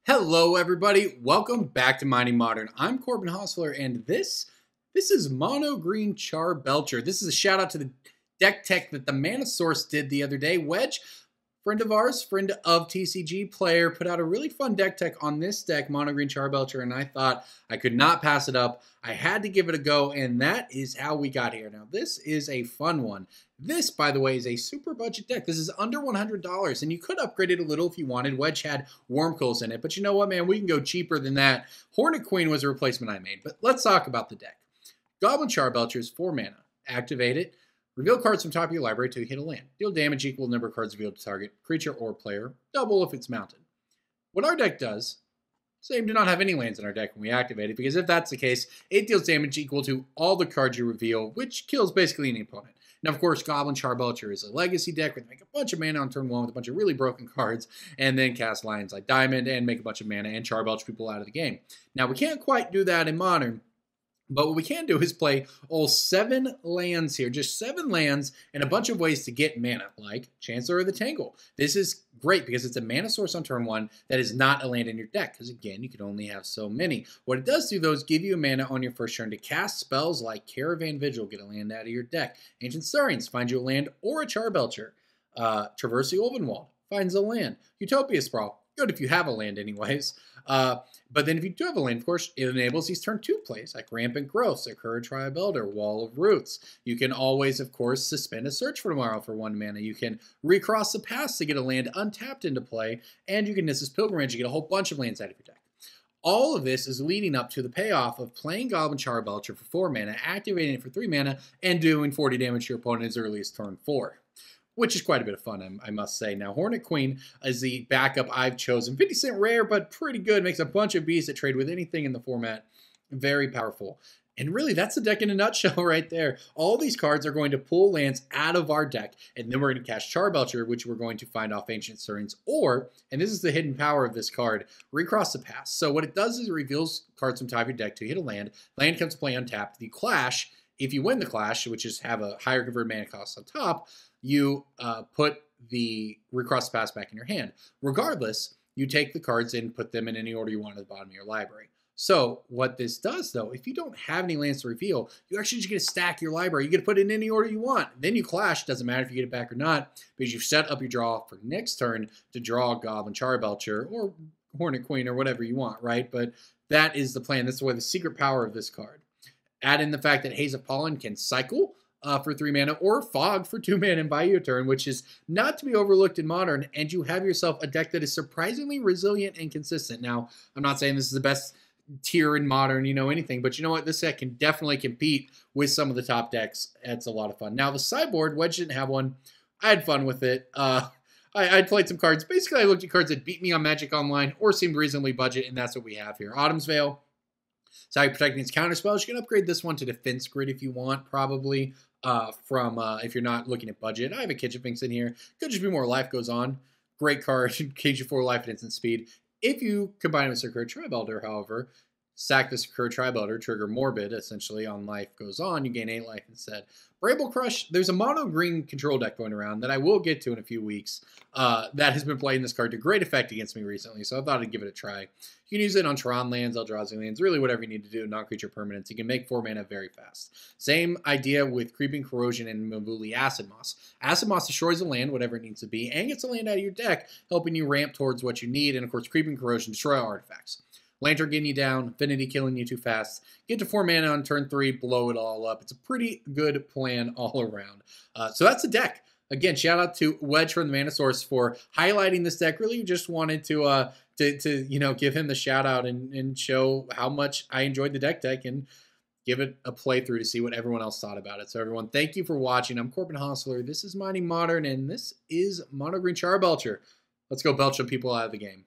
Hello, everybody. Welcome back to Mining Modern. I'm Corbin and this is Mono Green Charbelcher. This is a shout out to the deck tech that the Mana Source did the other day. Wedge, friend of ours, friend of TCGplayer, put out a really fun deck tech on this deck, Mono Green Charbelcher, and I thought I could not pass it up. I had to give it a go, and that is how we got here. Now, this is a fun one. This, by the way, is a super budget deck. This is under $100, and you could upgrade it a little if you wanted. Wedge had Wormcoils in it, but you know what, man? We can go cheaper than that. Hornet Queen was a replacement I made, but let's talk about the deck. Goblin Charbelcher is 4 mana. Activate it. Reveal cards from top of your library to hit a land. Deal damage equal to number of cards revealed to target creature or player. Double if it's mounted. What our deck does, same, do not have any lands in our deck when we activate it, because if that's the case, it deals damage equal to all the cards you reveal, which kills basically any opponent. Now, of course, Goblin Charbelcher is a legacy deck where they make a bunch of mana on turn 1 with a bunch of really broken cards, and then cast Lions like Diamond and make a bunch of mana and Charbelch people out of the game. Now, we can't quite do that in Modern, but what we can do is play all 7 lands here, just 7 lands and a bunch of ways to get mana, like Chancellor of the Tangle. This is great because it's a mana source on turn 1 that is not a land in your deck, because again, you can only have so many. What it does do, though, is give you a mana on your first turn to cast spells like Caravan Vigil, get a land out of your deck. Ancient Saurians, find you a land or a Charbelcher. Traverse the Ulvenwald, finds a land. Utopia Sprawl, good if you have a land anyways. But then if you do have a land, of course, it enables these turn 2 plays, like Rampant Growth, Sakura Tribe Elder, Wall of Roots. You can always, of course, suspend a Search for Tomorrow for 1 mana. You can recross the Past to get a land untapped into play, and you can Nissa's Pilgrimage to get a whole bunch of lands out of your deck. All of this is leading up to the payoff of playing Goblin Charbelcher for 4 mana, activating it for 3 mana, and doing 40 damage to your opponent as early as turn 4. Which is quite a bit of fun, I must say. Now, Hornet Queen is the backup I've chosen. 50-cent rare, but pretty good. Makes a bunch of beasts that trade with anything in the format. Very powerful. And really, that's the deck in a nutshell right there. All these cards are going to pull lands out of our deck, and then we're going to cast Charbelcher, which we're going to find off Ancient Saurians, or, and this is the hidden power of this card, Recross the Past. So what it does is it reveals cards from top of your deck to hit a land. Land comes to play untapped. The Clash, if you win the Clash, which is have a higher converted mana cost on top, you put the Recross the Past back in your hand. Regardless, you take the cards and put them in any order you want at the bottom of your library. So what this does, though, if you don't have any lands to reveal, you actually just get to stack your library. You get to put it in any order you want. Then you Clash. Doesn't matter if you get it back or not, because you've set up your draw for next turn to draw Goblin Charbelcher or Hornet Queen or whatever you want, right? But that is the plan. That's the way the secret power of this card. Add in the fact that Haze of Pollen can cycle for 3 mana, or Fog for 2 mana and buy you a turn, which is not to be overlooked in Modern, and you have yourself a deck that is surprisingly resilient and consistent. Now, I'm not saying this is the best tier in Modern, anything, but you know what? This deck can definitely compete with some of the top decks. It's a lot of fun. Now, the sideboard, Wedge didn't have one. I had fun with it. I played some cards. Basically, I looked at cards that beat me on Magic Online or seemed reasonably budget, and that's what we have here. Autumn's Veil. So how you protect against counter spells. You can upgrade this one to Defense Grid if you want, probably, if you're not looking at budget. I have a Kitchen Finks in here. Could just be more Life Goes On. Great card, gives you 4 life and instant speed. If you combine it with Sakura Tribe Elder, however, sack the Sakura Tribe Elder, trigger Morbid, essentially, on Life Goes On. You gain 8 life instead. Bramble Crush, there's a mono green control deck going around that I will get to in a few weeks that has been playing this card to great effect against me recently, so I thought I'd give it a try. You can use it on Tron lands, Eldrazi lands, really whatever you need to do, non-creature permanents. You can make 4 mana very fast. Same idea with Creeping Corrosion and Mavuli Acid Moss. Acid Moss destroys a land, whatever it needs to be, and gets a land out of your deck, helping you ramp towards what you need, and of course Creeping Corrosion, destroy artifacts. Lantern getting you down, Affinity killing you too fast. Get to 4 mana on turn 3, blow it all up. It's a pretty good plan all around. So that's the deck. Again, shout out to Wedge from the Mana Source for highlighting this deck. Really just wanted to give him the shout out and show how much I enjoyed the deck and give it a playthrough to see what everyone else thought about it. So everyone, thank you for watching. I'm Corbin Hostler. This is Mining Modern, and this is Mono Green Charbelcher. Let's go belch some people out of the game.